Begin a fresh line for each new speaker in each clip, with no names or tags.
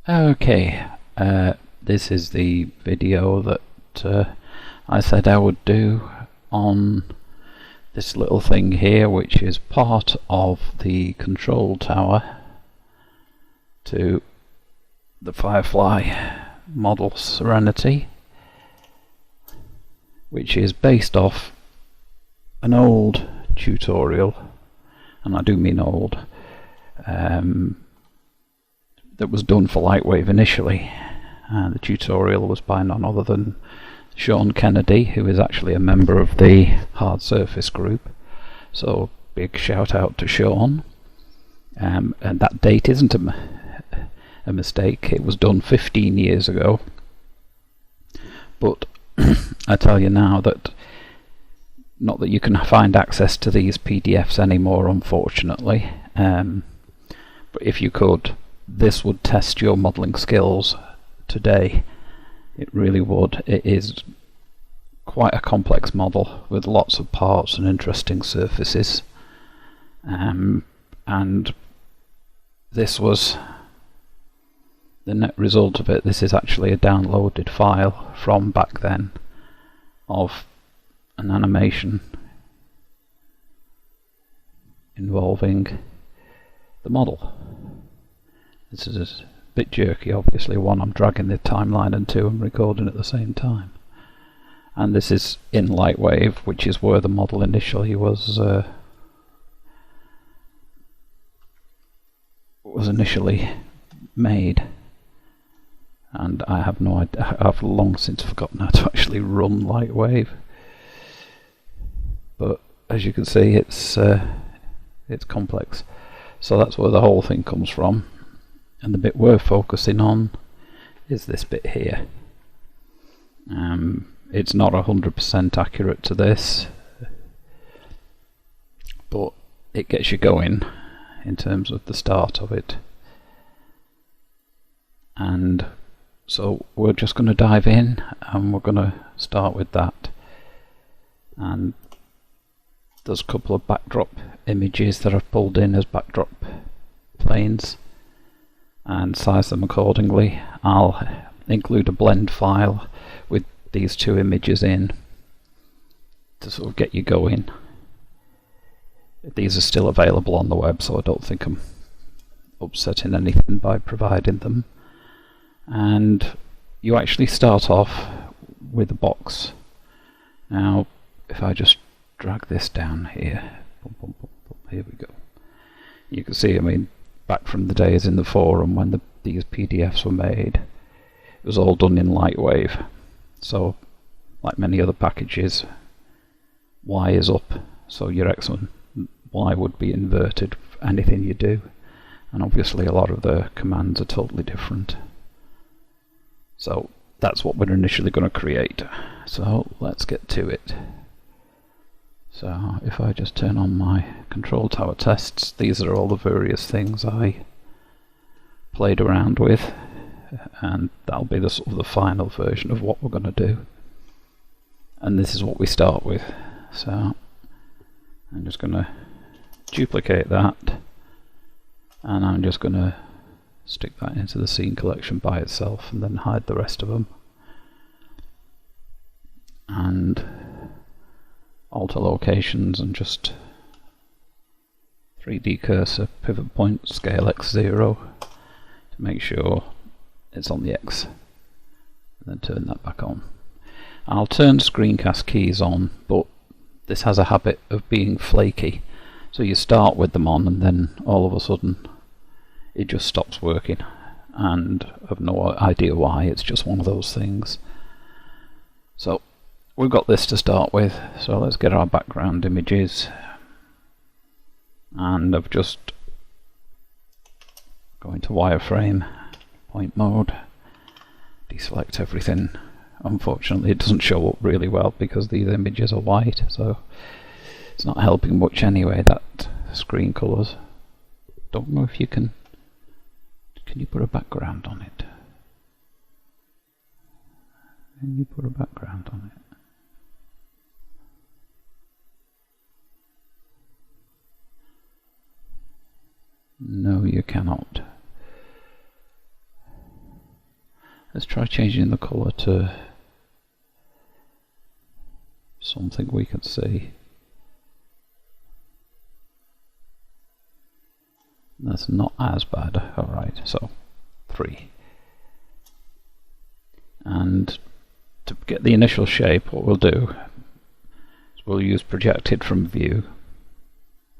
Okay, this is the video that I said I would do on this little thing here, which is part of the control tower to the Firefly model Serenity, which is based off an old tutorial, and I do mean old, that was done for Lightwave initially. The tutorial was by none other than Sean Kennedy, who is actually a member of the Hard Surface group, so big shout out to Sean. And that date isn't a mistake, it was done 15 years ago, but I tell you now that not that you can find access to these PDFs anymore, unfortunately, but if you could, this would test your modelling skills today. It really would. It is quite a complex model with lots of parts and interesting surfaces, and this was the net result of it. This is actually a downloaded file from back then of an animation involving the model. This is a bit jerky, obviously. One, I'm dragging the timeline, and two, I'm recording at the same time. And this is in Lightwave, which is where the model initially was initially made. And I have no idea. I've long since forgotten how to actually run Lightwave. But as you can see, it's complex. So that's where the whole thing comes from. And the bit we're focusing on is this bit here. It's not 100% accurate to this, but it gets you going in terms of the start of it. And so we're just going to dive in, and we're going to start with that. And there's a couple of backdrop images that I've pulled in as backdrop planes and size them accordingly. I'll include a blend file with these two images in to sort of get you going. These are still available on the web, so I don't think I'm upsetting anything by providing them. And you actually start off with a box. Now, if I just drag this down here, here we go. You can see, I mean, back from the days in the forum when these PDFs were made, it was all done in Lightwave. So, like many other packages, Y is up, so your X and Y would be inverted for anything you do. And obviously a lot of the commands are totally different. So that's what we're initially going to create. So let's get to it. So if I just turn on my control tower tests, these are all the various things I played around with, and that'll be the sort of the final version of what we're going to do. And this is what we start with. So I'm just going to duplicate that, and I'm just going to stick that into the scene collection by itself and then hide the rest of them. And alter locations and just 3D cursor pivot point scale x0 to make sure it's on the X, and then turn that back on. I'll turn screencast keys on, but this has a habit of being flaky, so you start with them on and then all of a sudden it just stops working, and I've no idea why. It's just one of those things. So we've got this to start with, so let's get our background images, and I've just go into wireframe, point mode, deselect everything. Unfortunately it doesn't show up really well because these images are white, so it's not helping much anyway, that screen colours. Don't know if you can you put a background on it? Can you put a background on it? No, you cannot. Let's try changing the colour to something we can see. That's not as bad. Alright, so 3. And to get the initial shape, what we'll do is we'll use projected from view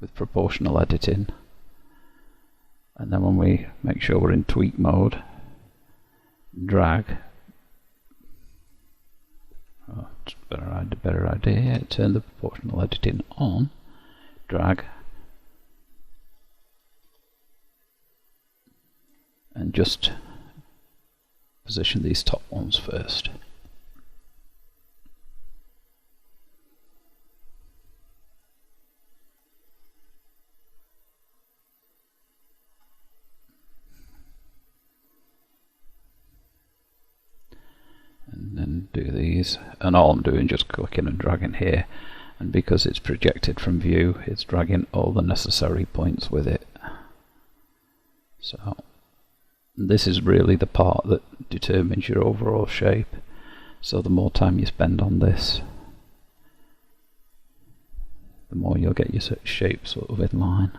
with proportional editing. And then when we make sure we're in tweak mode, drag. Oh, it's a better idea. Turn the proportional editing on. Drag. And just position these top ones first. And then do these, and all I'm doing just clicking and dragging here, and because it's projected from view, it's dragging all the necessary points with it. So this is really the part that determines your overall shape. So the more time you spend on this, the more you'll get your shape sort of in line.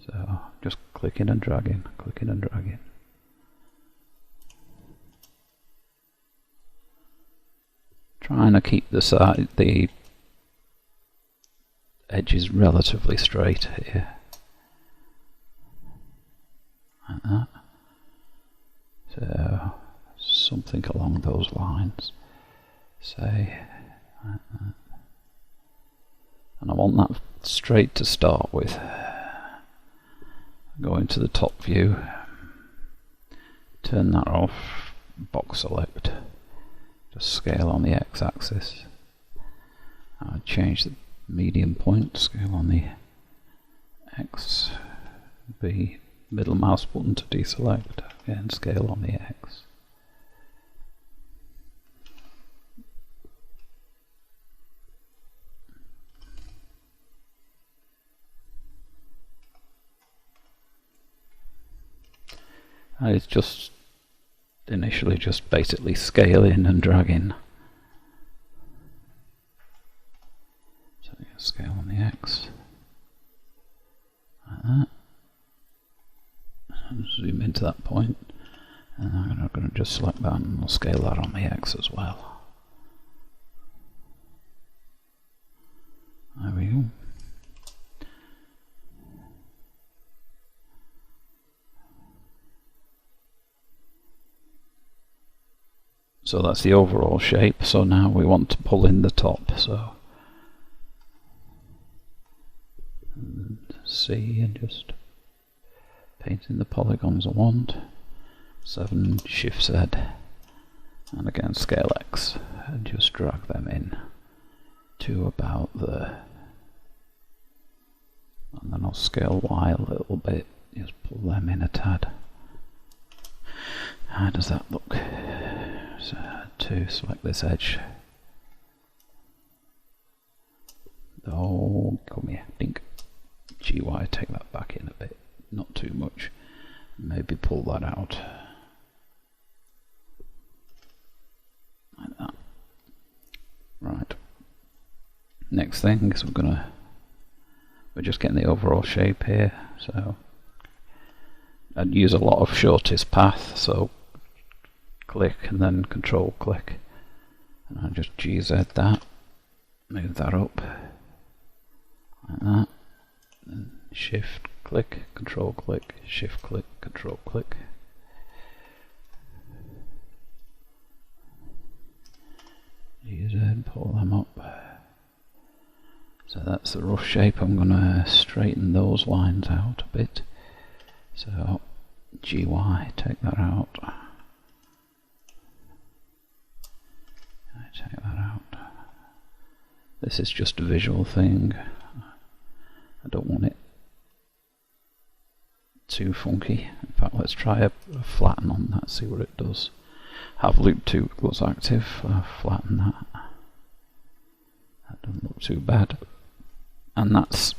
So just clicking and dragging, clicking and dragging. Trying to keep the edges relatively straight here. Like that. So something along those lines. Say like that. And I want that straight to start with. Go into the top view. Turn that off. Box select. Just scale on the x-axis. I'll change the median point. Scale on the x. B. Middle mouse button to deselect. Again, scale on the X. And it's just initially just basically scaling and dragging. So scale on the X. Like that. Zoom into that point, and I'm going to just select that and we'll scale that on the X as well. There we go. So that's the overall shape. So now we want to pull in the top. So C and just painting the polygons I want. 7 Shift Z, and again scale X, and just drag them in to about there. And then I'll scale Y a little bit, just pull them in a tad. How does that look? So to select this edge. Oh, come here, dink. GY, take that back in a bit. Not too much. Maybe pull that out. Like that. Right. Next thing is we're just getting the overall shape here. So I'd use a lot of shortest path. So click and then control click. And I'll just GZ that. Move that up. Like that. Then shift click, control click, shift click, control click. Use it and pull them up. So that's the rough shape. I'm going to straighten those lines out a bit. So GY, take that out. Take that out. This is just a visual thing. I don't want it too funky. In fact, let's try a flatten on that, see what it does. Have loop tools active, flatten that. That doesn't look too bad. And that's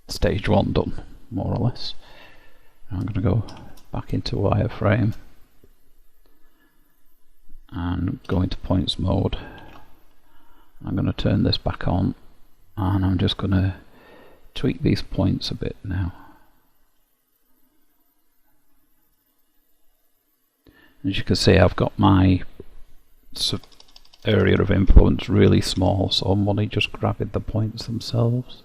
stage 1 done, more or less. Now I'm going to go back into wireframe, and go into points mode. I'm going to turn this back on, and I'm just going to tweak these points a bit now. As you can see, I've got my area of influence really small, so I'm only just grabbing the points themselves.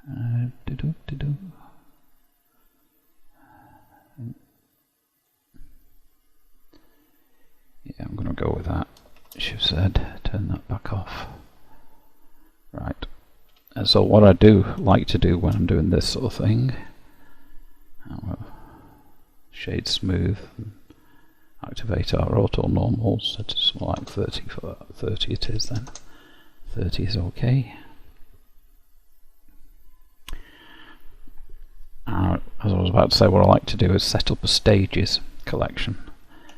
Yeah, I'm going to go with that. Shift Z, turn that back off. Right. And so what I do like to do when I'm doing this sort of thing, shade smooth, and activate our auto normals, set to something like 30 for 30 it is then. 30 is okay. As I was about to say, what I like to do is set up a stages collection.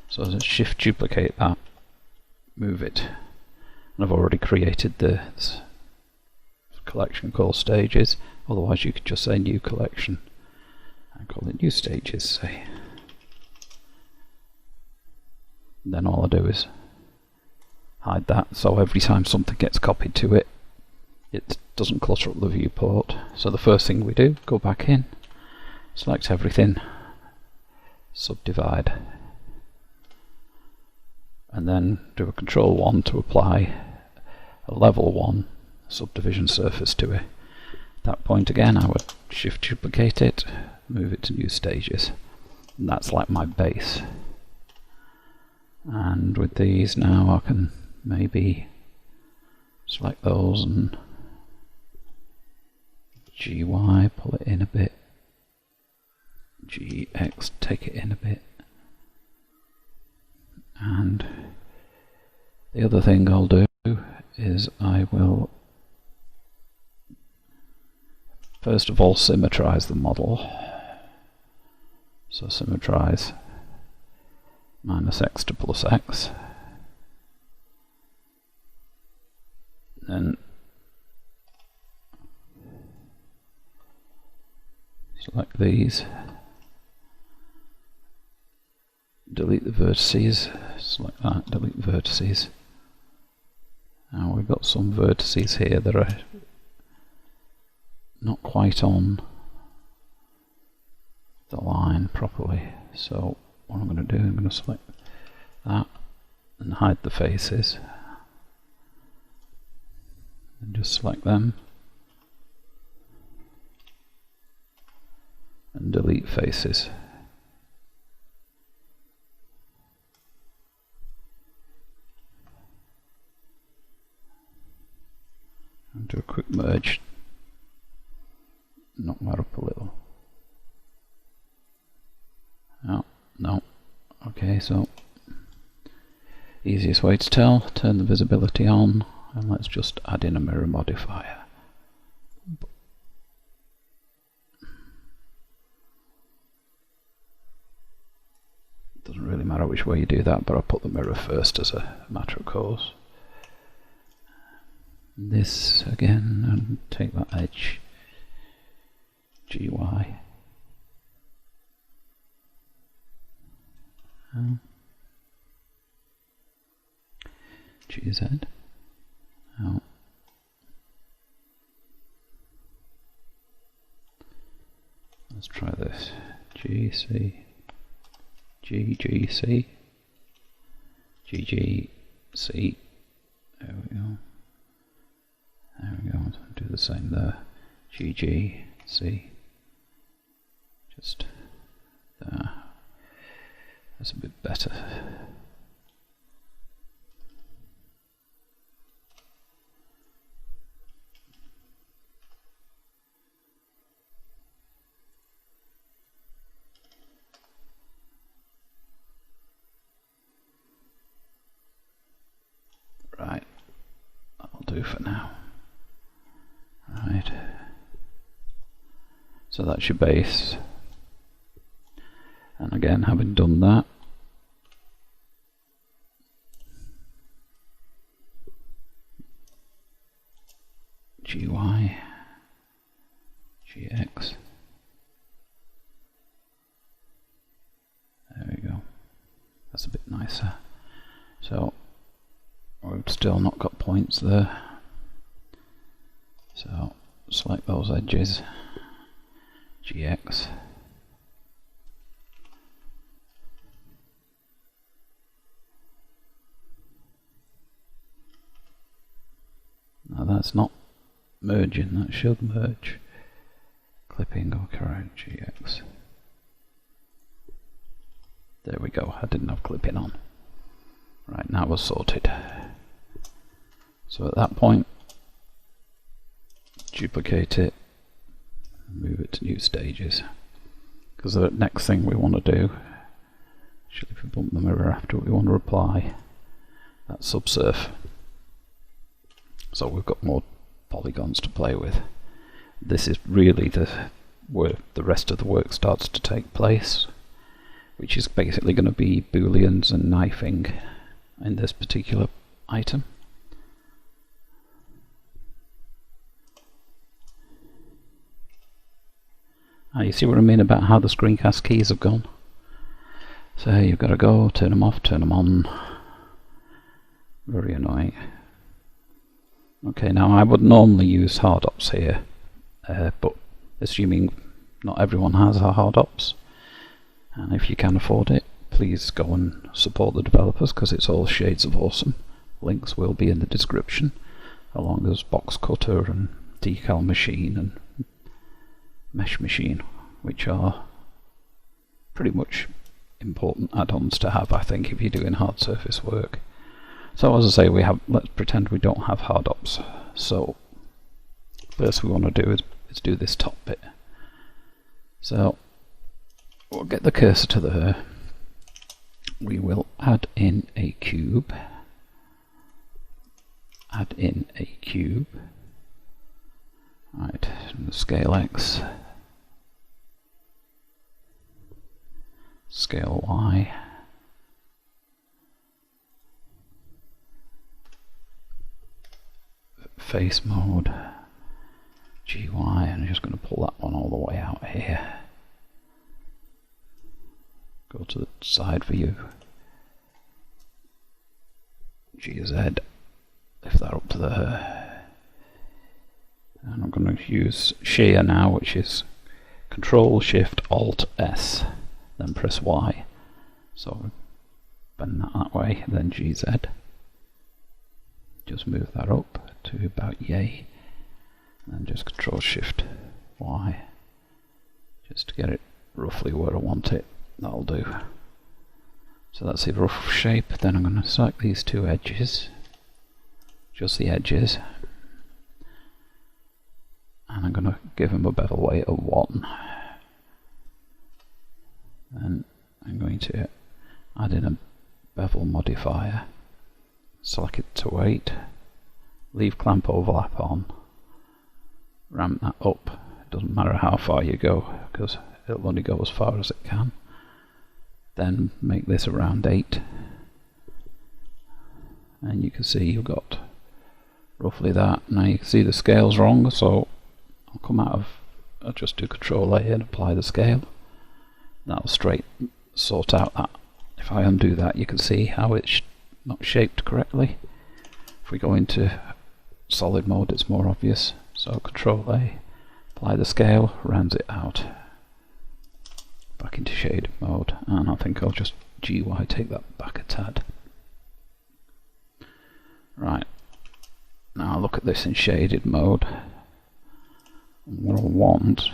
So as I shift duplicate that, move it, and I've already created the collection called stages. Otherwise you could just say new collection and call it new stages, say. And then all I do is hide that, so every time something gets copied to it, it doesn't clutter up the viewport. So the first thing we do, go back in, select everything, subdivide, and then do a Control 1 to apply a level 1 subdivision surface to it. At that point again, I would shift duplicate it, move it to new stages, and that's like my base. And with these now, I can maybe select those and GY, pull it in a bit, GX, take it in a bit. And the other thing I'll do is I will first of all symmetrize the model. So symmetrize -x to +x. Then select these, delete the vertices, select that, delete vertices. Now we've got some vertices here that are not quite on the line properly, so what I'm going to do, I'm going to select that and hide the faces, and just select them and delete faces. And do a quick merge, knock that up a little. Oh, no. Okay, so easiest way to tell, turn the visibility on, and let's just add in a mirror modifier. Doesn't really matter which way you do that, but I'll put the mirror first as a matter of course. This again, and take that edge, GY. GZ. Oh. Let's try this. GC. GGC. GGC. There we go. There we go. Do the same there. GGC. Just there. That's a bit better. Right, that'll do for now. Right. So that's your base. And again, having done that, GY, GX, there we go. That's a bit nicer. So we've still not got points there. So select those edges, GX. Now that's not merging, that should merge. Clipping, okay, GX. There we go, I didn't have clipping on. Right, now we're sorted. So at that point, duplicate it, move it to new stages. Because the next thing we want to do, actually if we bump the mirror after, we want to apply that subsurf. So we've got more polygons to play with. This is really where the rest of the work starts to take place, which is basically going to be booleans and knifing in this particular item. You see what I mean about how the screencast keys have gone? So you've got to go, turn them off, turn them on. Very annoying. Okay, now I would normally use hard ops here, but assuming not everyone has a hard ops, and if you can afford it, please go and support the developers, because it's all shades of awesome. Links will be in the description, along as box cutter and decal machine and mesh machine, which are pretty much important add-ons to have, I think, if you're doing hard surface work. So as I say, let's pretend we don't have hard ops. So first we want to do is do this top bit. So we'll get the cursor to there. We will add in a cube. Add in a cube. Right, scale X. Scale Y. Face mode, GY, and I'm just going to pull that one all the way out here. Go to the side view, GZ, lift that up to there. And I'm going to use shear now, which is Control Shift Alt S, then press Y. So bend that way, then GZ. Just move that up to about yay, and just Control Shift Y, just to get it roughly where I want it. That'll do. So that's the rough shape. Then I'm going to select these two edges, just the edges, and I'm going to give them a bevel weight of 1. Then I'm going to add in a Bevel Modifier, select it to 8, leave clamp overlap on, ramp that up. It doesn't matter how far you go, because it'll only go as far as it can. Then make this around 8, and you can see you've got roughly that. Now you can see the scale's wrong, so I'll just do Control A and apply the scale. That'll sort out that. If I undo that, you can see how it's not shaped correctly. If we go into solid mode, it's more obvious. So Control A, apply the scale, rounds it out. Back into shaded mode, and I think I'll just GY take that back a tad. Right, now look at this in shaded mode. What I want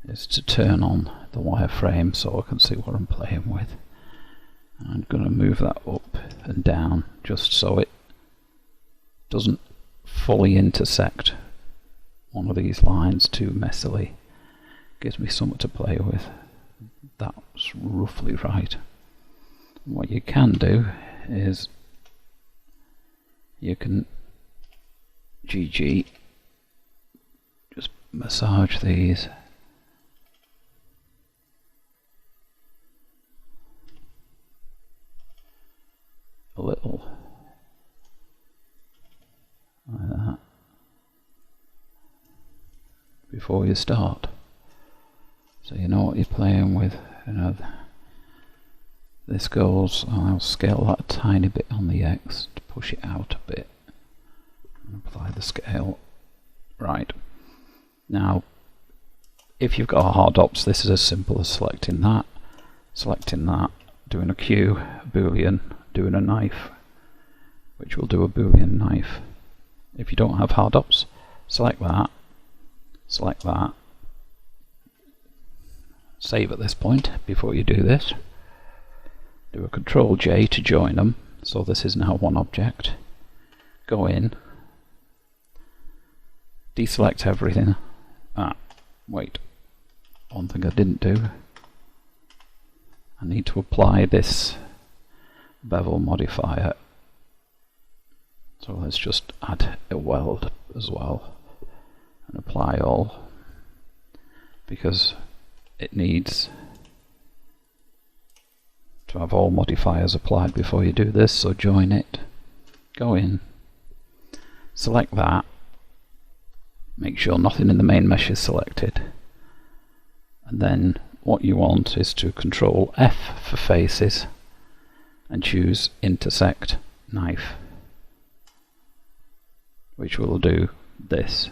is to turn on the wireframe so I can see what I'm playing with. I'm going to move that up and down just so it doesn't fully intersect one of these lines too messily. Gives me something to play with. That's roughly right. What you can do is you can GG, just massage these. A little like that before you start, so you know what you're playing with. You know, this goes, I'll scale that a tiny bit on the X to push it out a bit. And apply the scale. Right. Now, if you've got a hard ops, this is as simple as selecting that, doing a Q, a boolean, doing a knife, which will do a boolean knife. If you don't have hard ops, select that, save at this point before you do this. Do a Control J to join them, so this is now one object. Go in, deselect everything. Wait, one thing I didn't do. I need to apply this Bevel Modifier. So let's just add a weld as well and apply all, because it needs to have all modifiers applied before you do this. So join it, go in, select that, make sure nothing in the main mesh is selected, and then what you want is to Control F for faces and choose intersect knife, which will do this.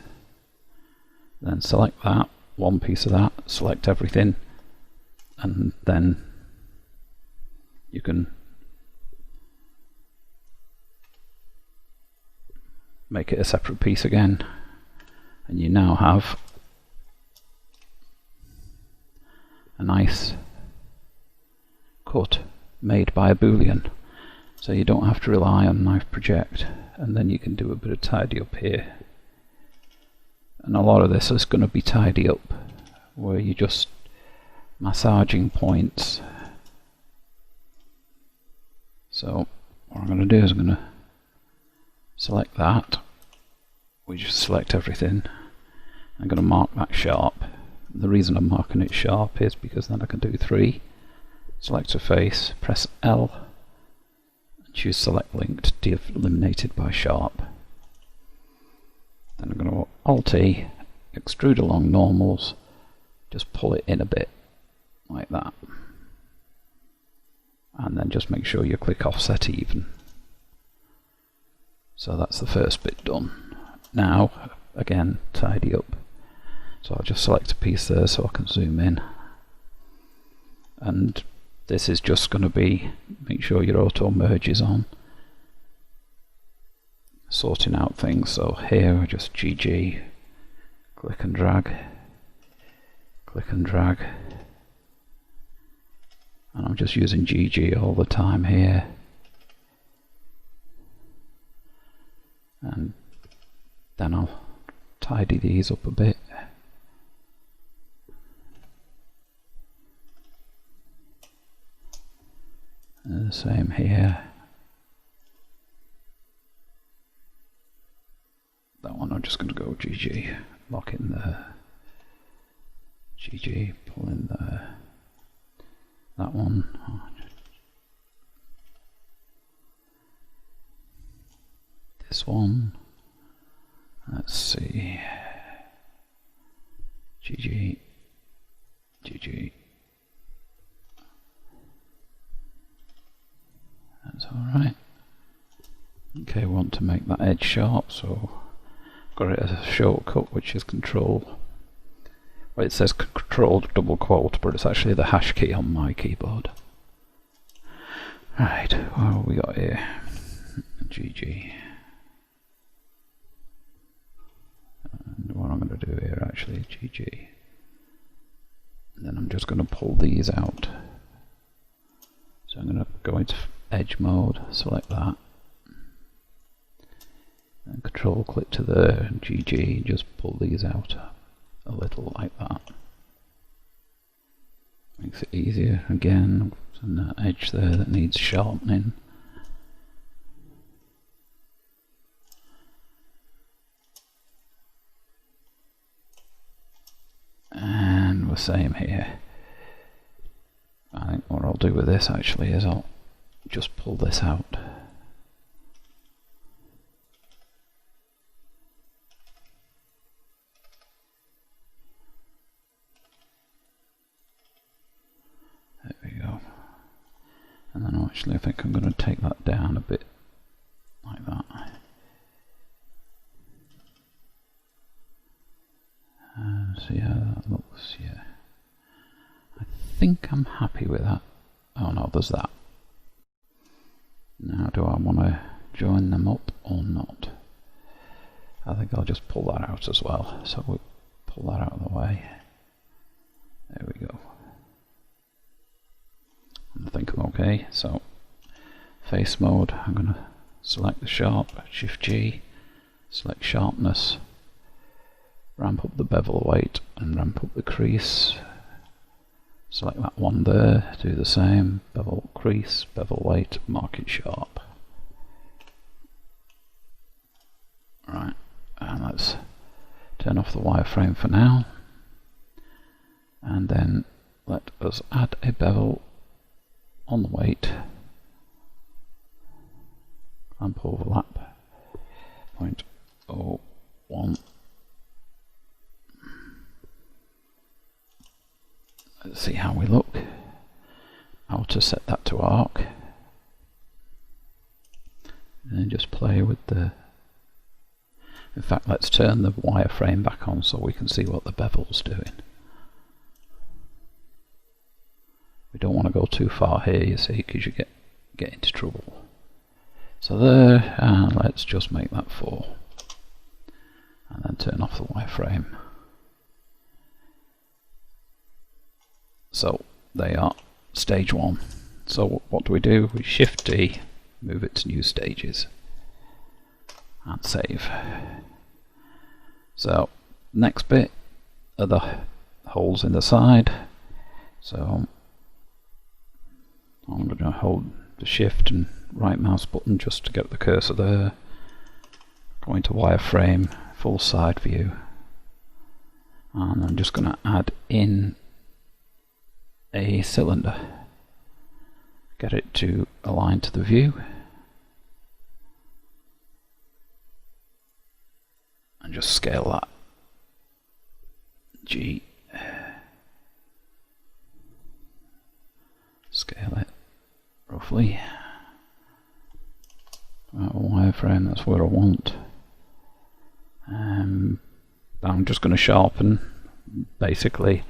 Then select that, one piece of that, select everything, and then you can make it a separate piece again, and you now have a nice cut made by a boolean, so you don't have to rely on knife project. And then you can do a bit of tidy up here, and a lot of this is going to be tidy up where you're just massaging points. So what I'm going to do is I'm going to select that, we just select everything. I'm going to mark that sharp. The reason I'm marking it sharp is because then I can do 3, select a face, press L, choose select linked, eliminated by sharp. Then I'm going to Alt-E, extrude along normals, just pull it in a bit, like that. And then just make sure you click offset even. So that's the first bit done. Now, again, tidy up. So I'll just select a piece there so I can zoom in. And this is just going to be, make sure your auto merge is on. Sorting out things, so here just GG, click and drag, and I'm just using GG all the time here. And then I'll tidy these up a bit. And the same here. That one I'm just going to go GG, lock in there. GG, pull in there. That one. This one. Let's see. GG. GG. That's alright. Okay, I want to make that edge sharp, so I've got it as a shortcut, which is Control. Well, it says Control double quote, but it's actually the hash key on my keyboard. Right, what have we got here? GG. And what I'm going to do here actually is GG. And then I'm just going to pull these out. So I'm going to go into edge mode, select that, and Control click to there and GG, just pull these out a little like that. Makes it easier. Again, there's an edge there that needs sharpening. And the same here. I think what I'll do with this actually is I'll just pull this out. There we go. Actually, I think I'm going to take that down a bit, like that. See how that looks, yeah. I think I'm happy with that. Oh no, there's that. Now, do I want to join them up or not? I think I'll just pull that out as well. So we pull that out of the way. There we go. I think I'm okay. So, face mode, I'm going to select the sharp, Shift G, select sharpness, ramp up the bevel weight and ramp up the crease. Select that one there, do the same, bevel crease, bevel weight, mark it sharp. Right, and let's turn off the wireframe for now. And then let us add a bevel on the weight. Clamp overlap, 0.01. Let's see how we look. How to set that to arc. And then just play with the... In fact, let's turn the wireframe back on so we can see what the bevel's doing. We don't want to go too far here, you see, because you get into trouble. So there, and let's just make that 4. And then turn off the wireframe. So they are stage 1. So what do? We Shift D, move it to new stages, and save. So next bit are the holes in the side. So I'm going to hold the Shift and right mouse button just to get the cursor there. Go into wireframe, full side view, and I'm just going to add in a cylinder. Get it to align to the view. And just scale that. G. Scale it roughly. Wireframe, that's where I want. I'm just going to sharpen. Basically,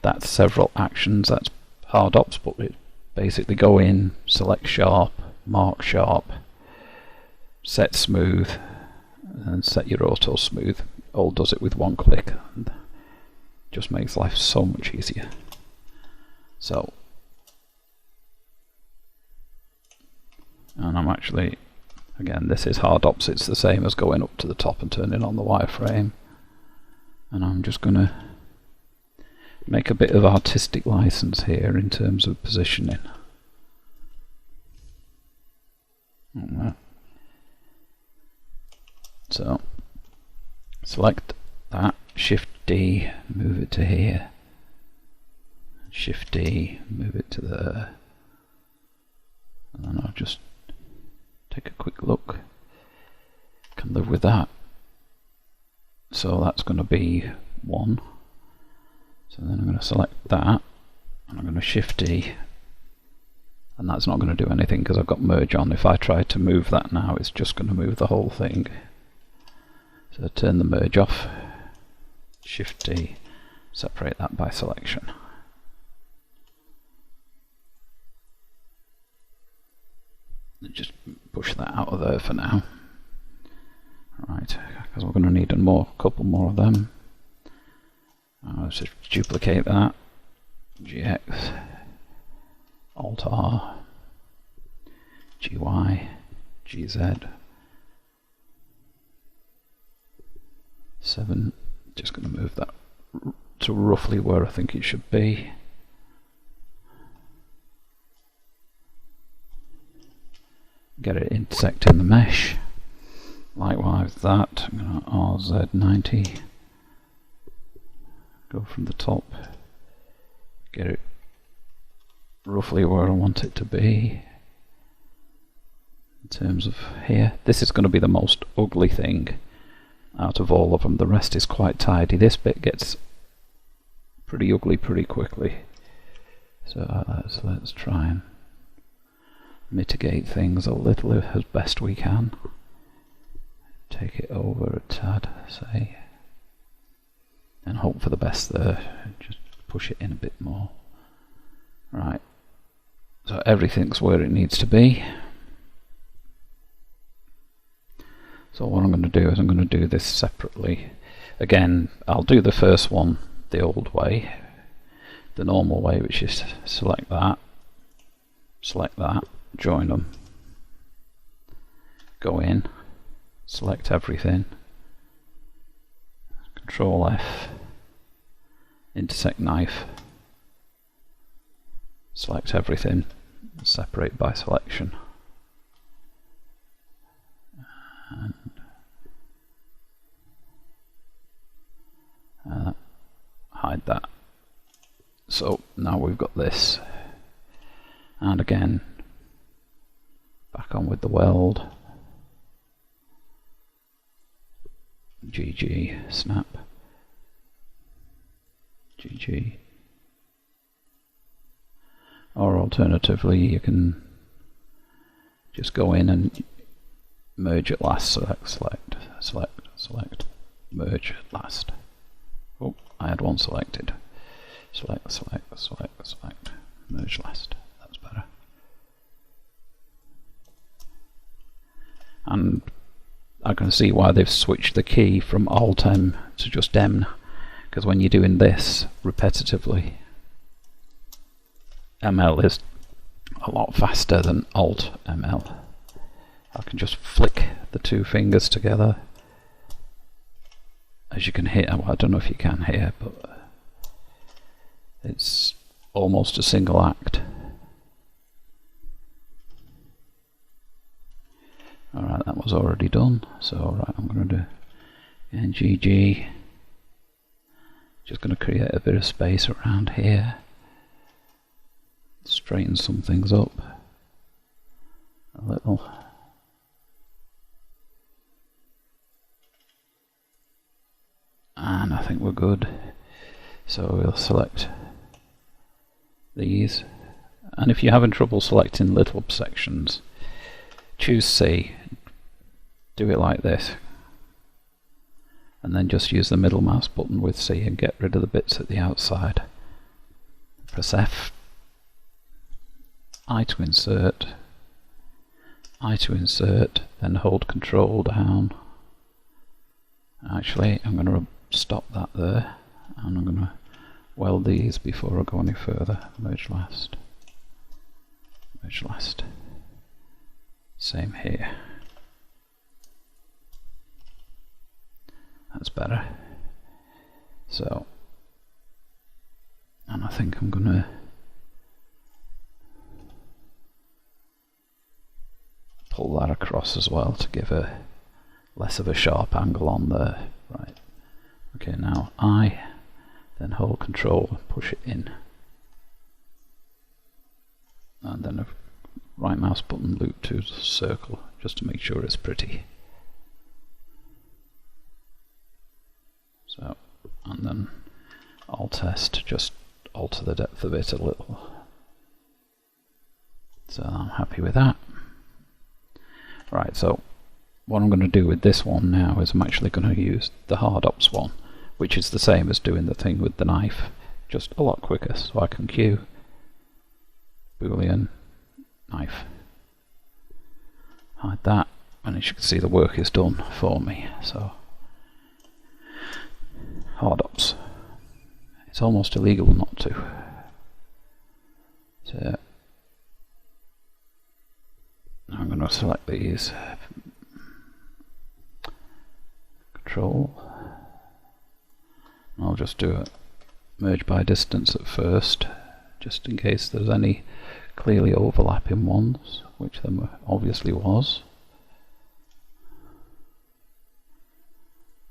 that's several actions. That's hard ops, but it basically go in, select sharp, mark sharp, set smooth, and set your auto smooth. All does it with one click, and just makes life so much easier. So, and I'm actually, again, this is hard ops. It's the same as going up to the top and turning on the wireframe. And I'm just going to make a bit of artistic license here in terms of positioning. So select that, Shift D, move it to here, Shift D, move it to there, and then I'll just take a quick look. Can live with that. So that's going to be 1. So then I'm going to select that, and I'm going to Shift D, and that's not going to do anything because I've got merge on. If I try to move that now, it's just going to move the whole thing. So turn the merge off, Shift D, separate that by selection. And just push that out of there for now. Right, because we're going to need a couple more of them. Let's just duplicate that. GX, Alt R, GY, GZ, 7. Just going to move that to roughly where I think it should be. Get it intersecting the mesh. Likewise that, I'm going to RZ90. Go from the top, get it roughly where I want it to be. In terms of here, this is going to be the most ugly thing out of all of them. The rest is quite tidy. This bit gets pretty ugly pretty quickly. So let's try and mitigate things a little as best we can. Take it over a tad, say, and hope for the best there. Just push it in a bit more. Right, so everything's where it needs to be. So what I'm going to do is I'm going to do this separately. Again, I'll do the first one the old way, the normal way, which is select that, join them, go in, select everything, Control F, intersect knife, select everything, separate by selection, and hide that. So now we've got this, and again back on with the weld, GG, snap, GG. Or alternatively you can just go in and merge at last, select, merge at last. Oh, I had one selected. Select, merge last. That's better. And I can see why they've switched the key from Alt M to just M, because when you're doing this repetitively, ML is a lot faster than Alt ML. I can just flick the two fingers together. As you can hear, well, I don't know if you can hear, but it's almost a single act. Alright, that was already done, so right, I'm going to do NGG. Just going to create a bit of space around here. Straighten some things up a little. And I think we're good. So we'll select these. And if you're having trouble selecting little sections, choose C, do it like this, and then just use the middle mouse button with C and get rid of the bits at the outside. Press F, I to insert, then hold Control down. Actually, I'm going to stop that there, and I'm going to weld these before I go any further. Merge last, merge last. Same here. That's better. So, and I think I'm going to pull that across as well to give a less of a sharp angle on there. Right. Okay, now I, then hold Control, push it in, and then a right mouse button, loop to circle, just to make sure it's pretty. So, and then Alt S to just alter the depth of it a little. So I'm happy with that. Right, so what I'm going to do with this one now is I'm actually going to use the hard ops one, which is the same as doing the thing with the knife, just a lot quicker. So I can queue boolean knife, hide that, and as you can see the work is done for me. So hard ops, it's almost illegal not to. So I'm going to select these, Control, and I'll just do a merge by distance at first, just in case there's any clearly overlapping ones, which there obviously was.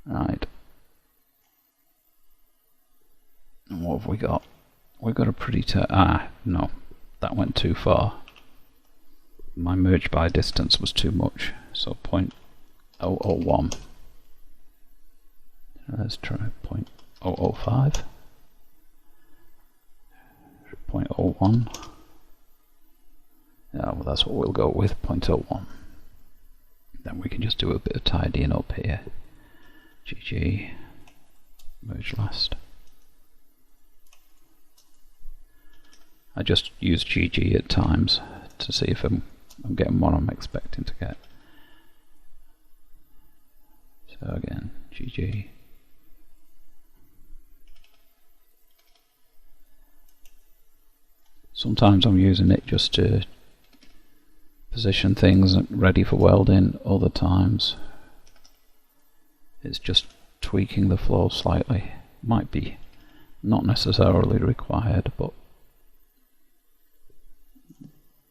Right. And what have we got? We've got a pretty no, that went too far. My merge by distance was too much, so 0.001. Let's try 0.005. 0.01. Yeah, Well, that's what we'll go with, 0.01. Then we can just do a bit of tidying up here. GG, merge last. I just use GG at times to see if I'm getting what I'm expecting to get. So again, GG. Sometimes I'm using it just to position things ready for welding. Other times it's just tweaking the flow slightly. Might be not necessarily required, but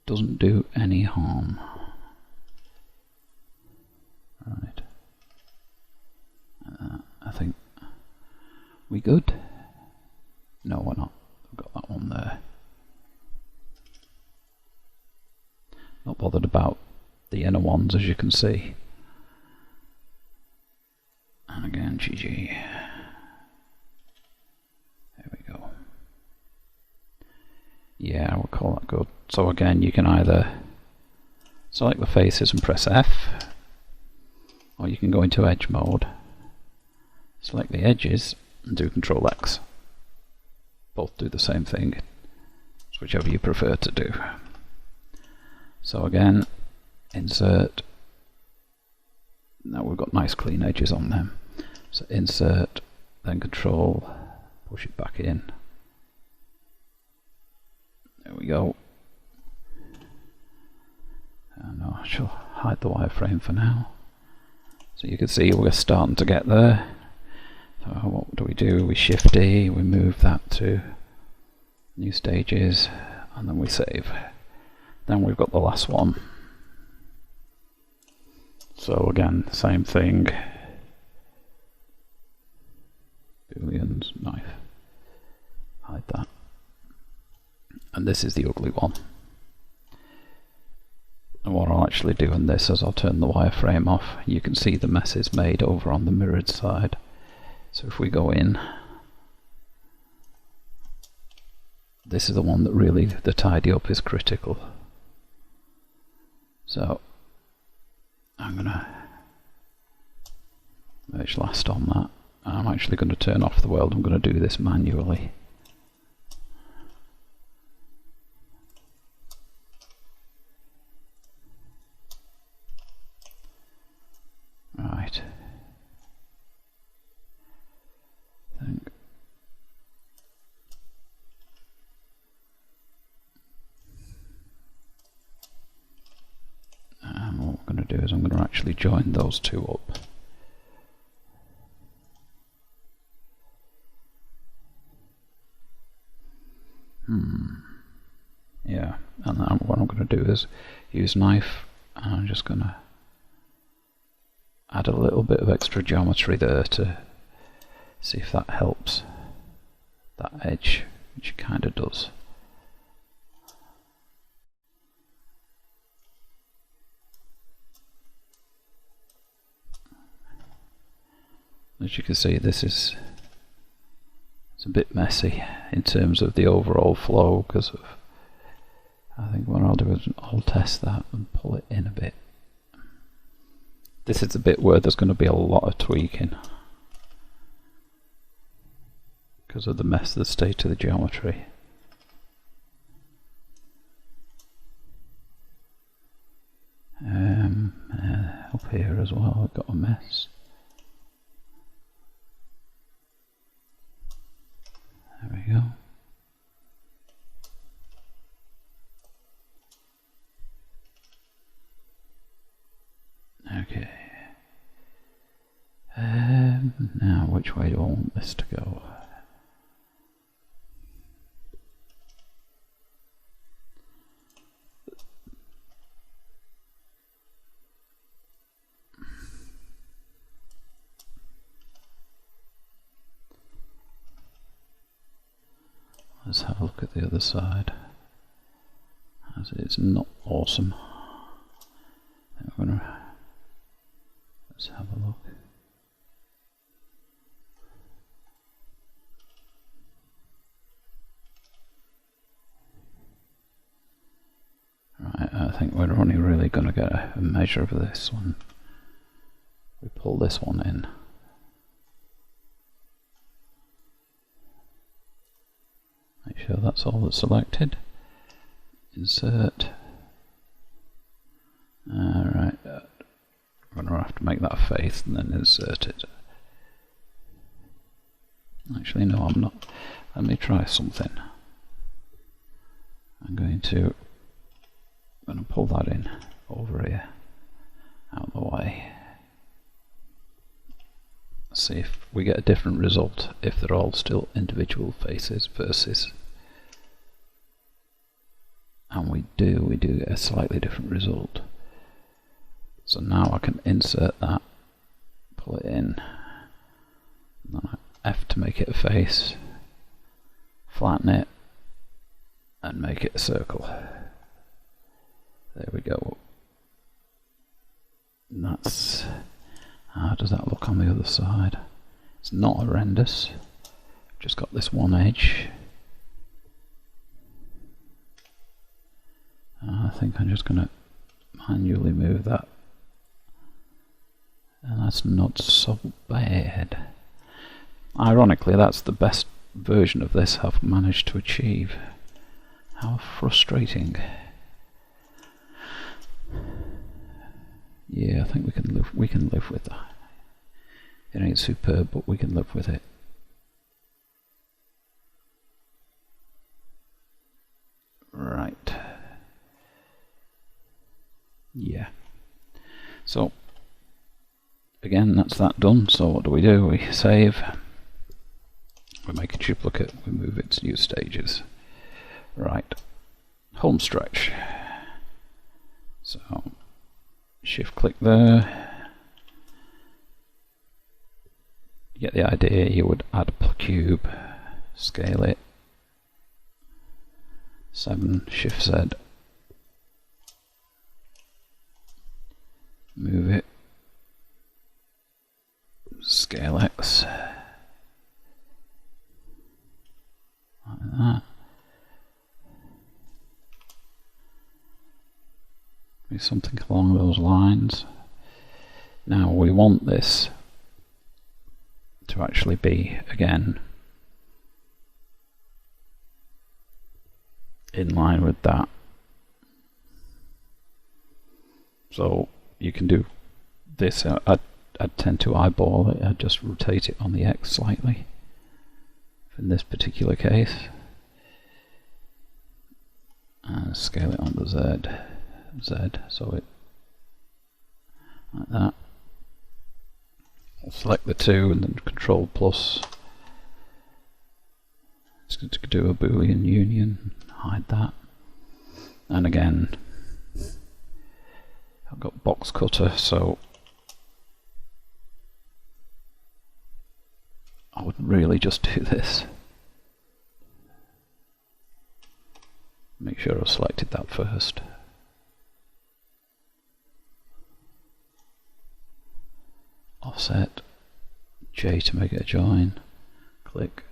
doesn't do any harm. Right. I think we good? No, we're not. I've got that one there. Not bothered about the inner ones, as you can see. And again, GG. There we go. Yeah, we'll call that good. So again, you can either select the faces and press F, or you can go into edge mode, select the edges and do Control X. Both do the same thing. It's whichever you prefer to do. So again, insert. Now we've got nice clean edges on them. So insert, then Control, push it back in. There we go. No, I shall hide the wireframe for now. So you can see we're starting to get there. So what do? We Shift D, we move that to new stages, and then we save. Then we've got the last one. So again, same thing. Booleans, knife. Hide that. And this is the ugly one. And what I'll actually do in this is I'll turn the wireframe off. You can see the mess is made over on the mirrored side. So if we go in, this is the one that really, the tidy up is critical. So I'm going to merge last on that. I'm actually going to turn off the weld. I'm going to do this manually. Right. And what we're going to do is I'm going to actually join those two up. Yeah, and then what I'm going to do is use knife, and I'm just going to add a little bit of extra geometry there to see if that helps that edge, which it kind of does. As you can see, it's a bit messy in terms of the overall flow, because of, I think what I'll do is I'll test that and pull it in a bit. This is the bit where there's going to be a lot of tweaking because of the mess, the state of the geometry. Up here as well, I've got a mess. There we go. Okay. Now, which way do I want this to go? Let's have a look at the other side, as it's not awesome. Let's have a look. Right, I think we're only really going to get a measure of this when we pull this one in. Make sure that's all that's selected. Insert. Alright, I'm going to have to make that a face and then insert it. Actually, no, I'm not. Let me try something. I'm going to pull that in over here, out of the way. See if we get a different result if they're all still individual faces versus, and we do get a slightly different result. So now I can insert that, pull it in, and then F to make it a face, flatten it, and make it a circle. There we go. And that's, how does that look on the other side? It's not horrendous. Just got this one edge. I think I'm just going to manually move that. And that's not so bad. Ironically, that's the best version of this I've managed to achieve. How frustrating. Yeah, I think we can live with that. It ain't superb, but we can live with it. Right. Yeah. So again, that's that done. So what do? We save. We make a duplicate. We move it to new stages. Right. Home stretch. So shift click there. You get the idea. You would add a cube, scale it. 7, shift Z. Move it. Scale X. Like that. Maybe something along those lines. Now we want this to actually be, again, in line with that. So you can do this. I'd tend to eyeball it. I'd just rotate it on the X slightly in this particular case, and scale it on the Z, so it like that. I'll select the two and then Control plus. It's going to do a boolean union. Hide that, and again, I've got box cutter, so I wouldn't really just do this. Make sure I've selected that first. Offset, J to make it a join, click.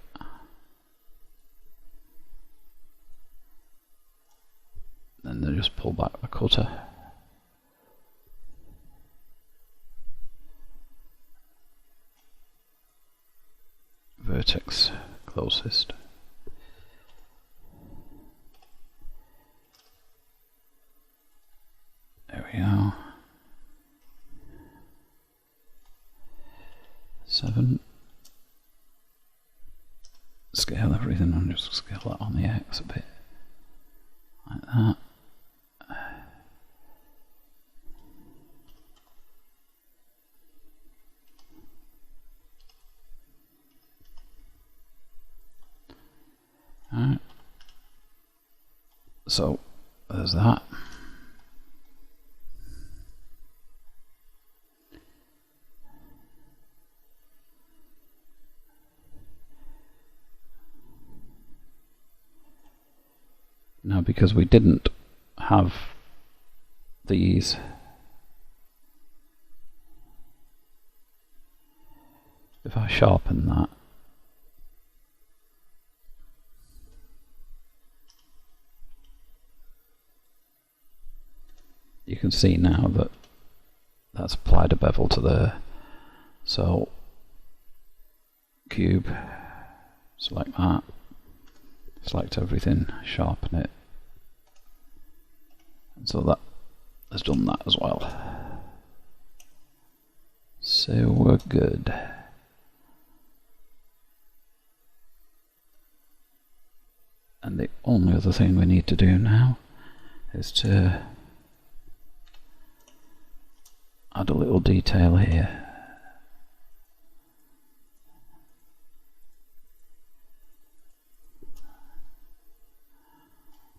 And then just pull back the cutter. Vertex closest. There we go. 7. Scale everything and just scale that on the X a bit. Like that. Alright. So there's that. Now, because we didn't have these if I sharpen that, you can see now that that's applied a bevel to there. So cube, select that, select everything, sharpen it, and so that has done that as well. So we're good. And the only other thing we need to do now is to add a little detail here.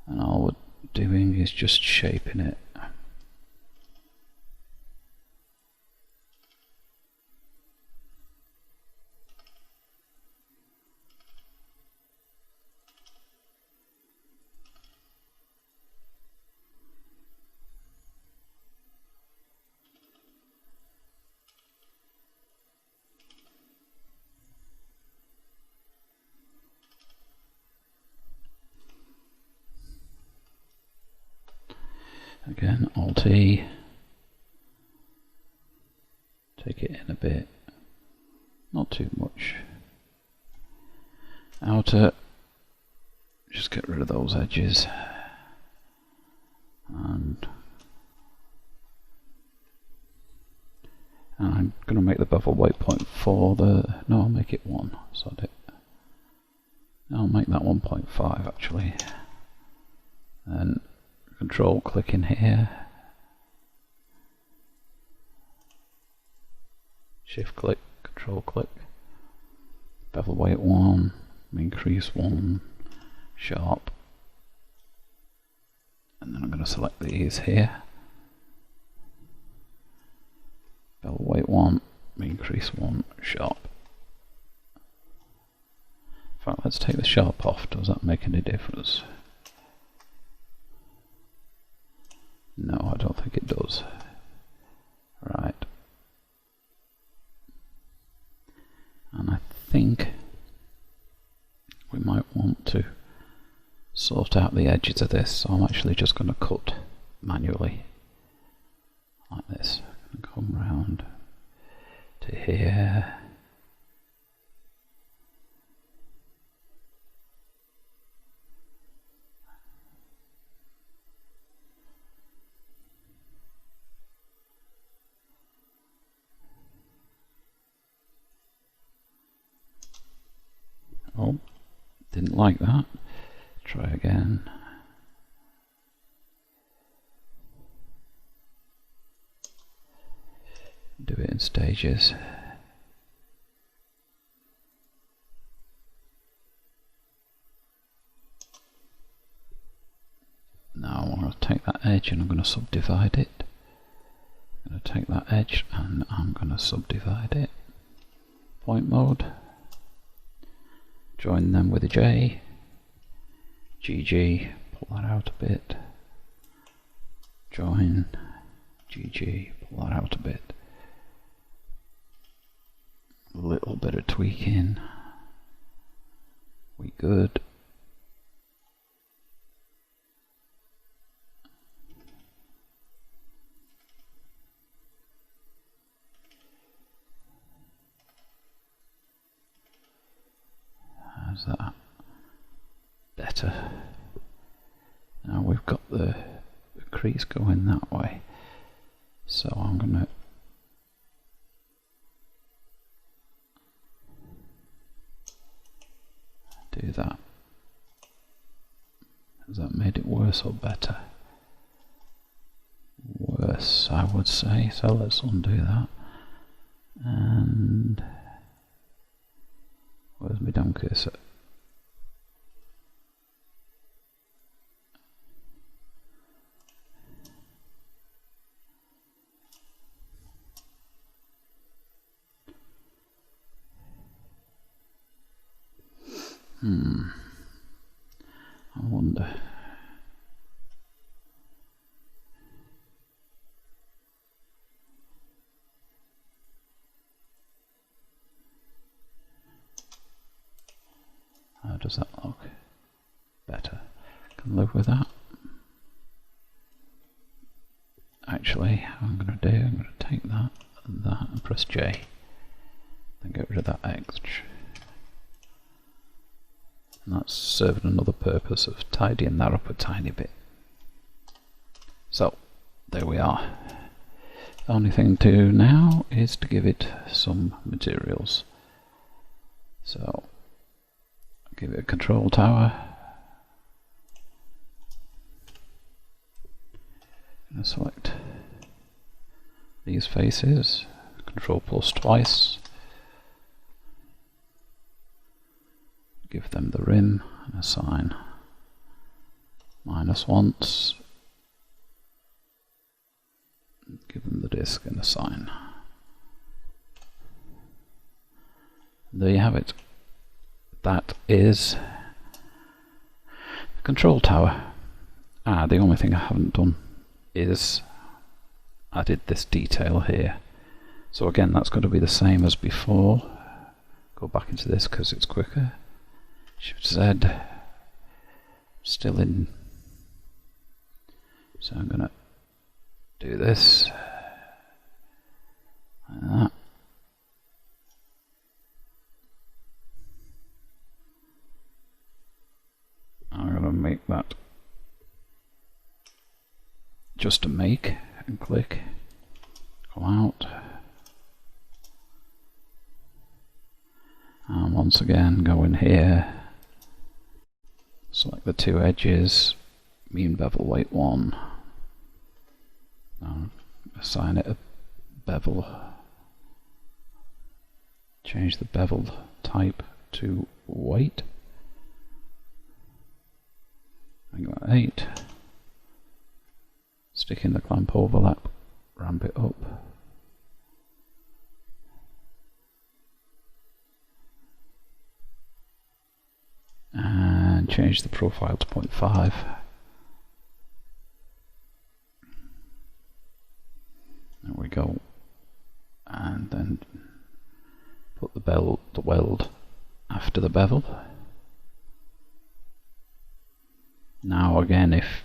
And all we're doing is just shaping it. Again, Alt-E, take it in a bit, not too much. Outer, just get rid of those edges, and I'm going to make the bevel weight point 4, no, I'll make it 1, so I'll make that 1.5 actually, and control click in here, shift click, control click, bevel weight 1, increase 1, sharp, and then I'm going to select these here, bevel weight 1, increase 1, sharp. In fact, let's take the sharp off. Does that make any difference? No, I don't think it does. Right. And I think we might want to sort out the edges of this, so I'm actually just going to cut manually like this. I'm going to come round to here. Oh, didn't like that. Try again. Do it in stages. Now I'm going to take that edge and I'm going to subdivide it. I'm going to take that edge and I'm going to subdivide it. Point mode. Join them with a J, GG, pull that out a bit, join, GG, pull that out a bit, a little bit of tweaking, we good. How's that? Better. Now we've got the crease going that way, so I'm going to do that. Has that made it worse or better? Worse, I would say, so let's undo that. And where's my down cursor? I wonder. How does that look? Better. Can live with that. Okay, what I'm going to do, I'm going to take that and that and press J. Then get rid of that edge. And that's serving another purpose of tidying that up a tiny bit. So, there we are. The only thing to do now is to give it some materials. So, give it a control tower. And select these faces, control plus twice. Give them the rim and assign minus once. Give them the disk and assign. There you have it. That is the control tower. The only thing I haven't done is added this detail here. So again, that's going to be the same as before. Go back into this because it's quicker. Shift Z, still in. So I'm going to do this, like that. I'm going to make that just a make and click, go out, and once again go in here, select the two edges, mean bevel weight 1, assign it a bevel, change the bevel type to weight, make that 8, stick in the clamp overlap, ramp it up, and change the profile to 0.5. There we go. And then put the weld after the bevel. Now again, if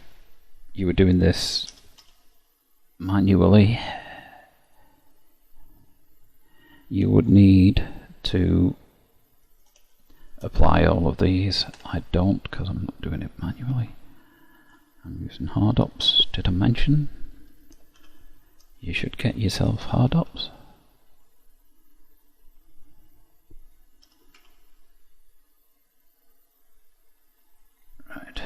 you were doing this manually, you would need to apply all of these. I don't, because I'm not doing it manually. I'm using hard ops. Did I mention you should get yourself hard ops? Right.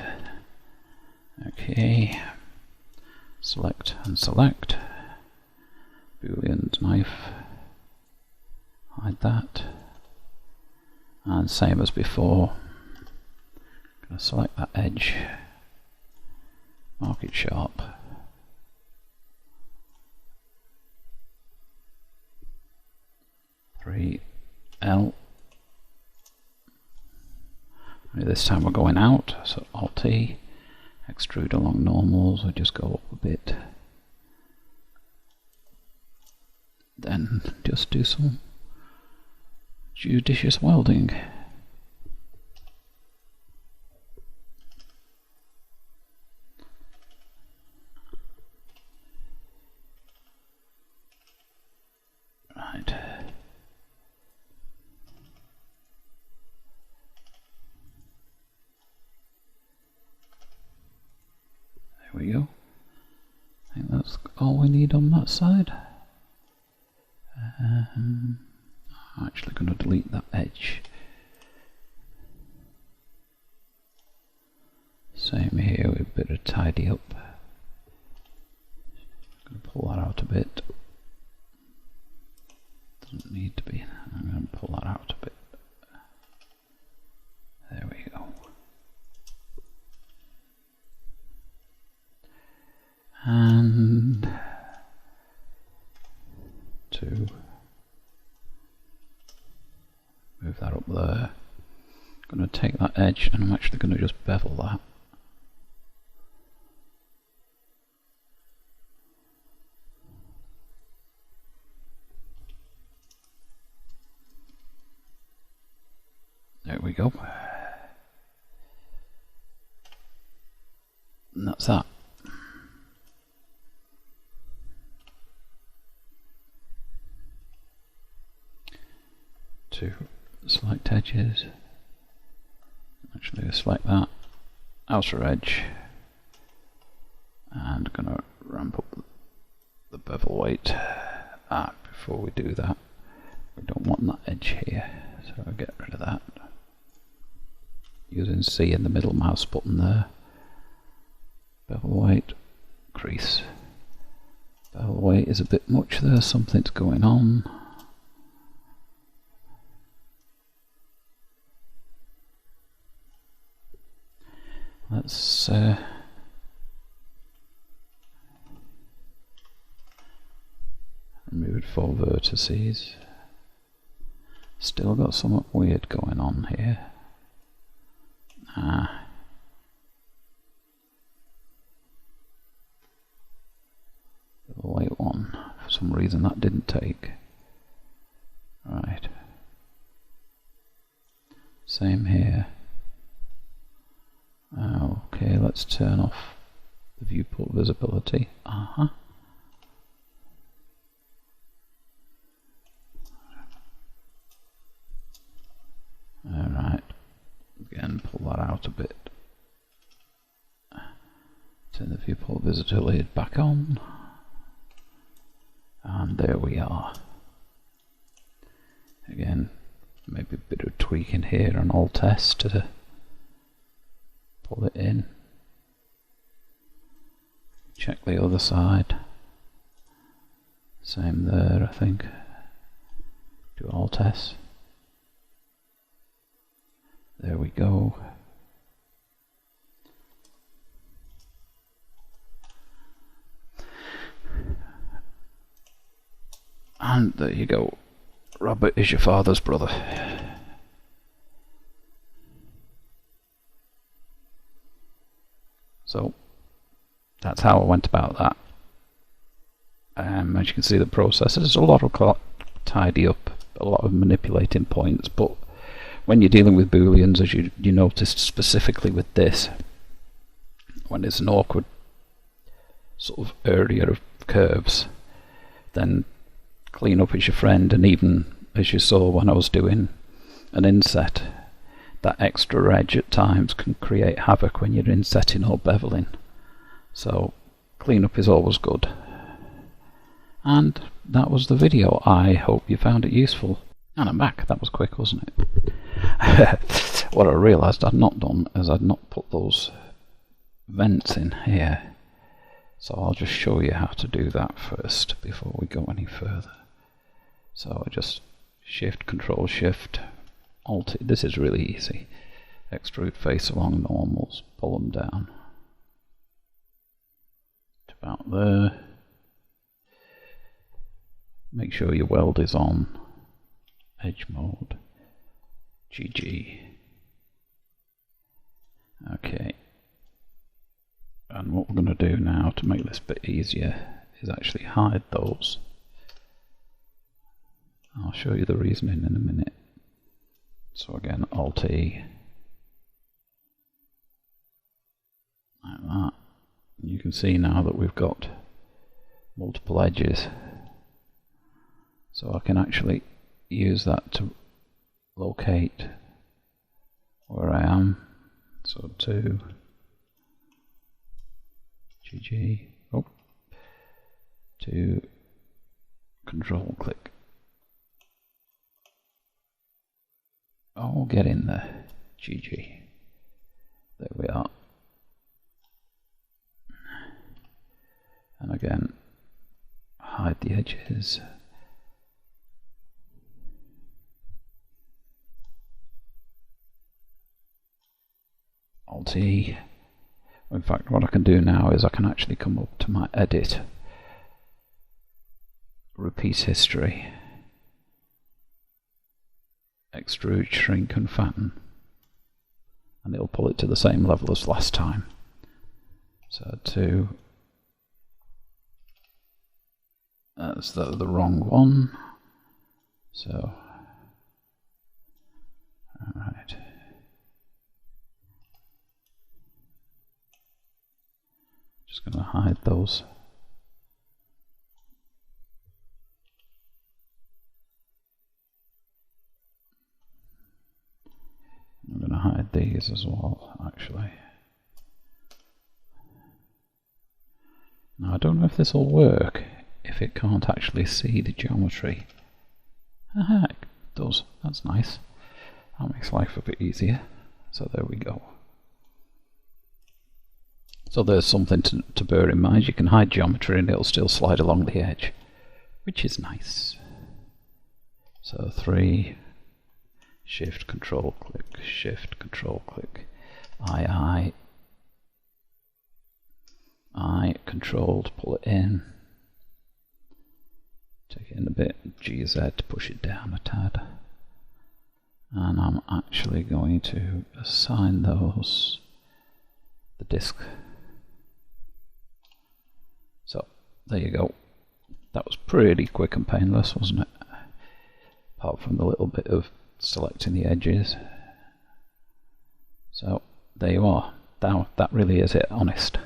Okay. Select and select. Boolean knife. Hide that. And same as before. I'm going to select that edge. Mark it sharp. L. This time we're going out, so Alt-T, extrude along normals, or just go up a bit. Then just do some judicious welding. Right. There we go. I think that's all we need on that side. I'm actually going to delete that edge. Same here, we better tidy up. Going to pull that out a bit. Doesn't need to be. I'm going to pull that out a bit. There we go. And to move that up there. I'm going to take that edge and I'm actually going to just bevel that. There we go. And that's that. edges. Actually, select that outer edge, and I'm going to ramp up the bevel weight. Before we do that, we don't want that edge here, so I'll get rid of that. Using C in the middle mouse button there. Bevel weight, crease. Bevel weight is a bit much there, something's going on. Let's remove 4 vertices. Still got something weird going on here. The white one, for some reason that didn't take. Right. Same here. Okay, let's turn off the viewport visibility. Alright, again, pull that out a bit. Turn the viewport visibility back on. And there we are. Again, maybe a bit of tweaking here on Alt S to pull it in. Check the other side. Same there, I think. Do Alt S. There we go. And there you go. Robert is your father's brother. So that's how I went about that. As you can see, the process, there's a lot of tidy up, a lot of manipulating points, but when you're dealing with booleans, as you noticed specifically with this, when it's an awkward sort of area of curves, then clean up is your friend. And even as you saw when I was doing an inset, that extra edge at times can create havoc when you're insetting or beveling. So cleanup is always good. And that was the video. I hope you found it useful. And I'm back. That was quick, wasn't it? What I realised I'd not done is I'd not put those vents in here. So I'll just show you how to do that first before we go any further. So I just Shift, Control, Shift, Alt. This is really easy. Extrude face along normals, pull them down to about there. Make sure your weld is on. Edge mode. GG. Okay. And what we're going to do now to make this a bit easier is actually hide those. I'll show you the reasoning in a minute. So again, Alt E. Like that. You can see now that we've got multiple edges. So I can actually use that to locate where I am. So 2. GG. Oh. 2. Control click. Oh, get in there. GG. There we are. And again, hide the edges. Alt E. In fact, what I can do now is I can actually come up to my edit, repeat history, extrude, shrink and fatten, and it'll pull it to the same level as last time. So 2, that's the wrong one. So, alright. Just going to hide those. I don't know if this will work if it can't actually see the geometry. Aha, it does. That's nice. That makes life a bit easier. So there we go. So there's something to bear in mind. You can hide geometry and it'll still slide along the edge, which is nice. So 3, Shift, Control, click, Shift, Control, click, I, Control to pull it in, take it in a bit, GZ to push it down a tad. And I'm actually going to assign those the disk. So there you go. That was pretty quick and painless, wasn't it? Apart from the little bit of selecting the edges. So there you are. Now that really is it, honest.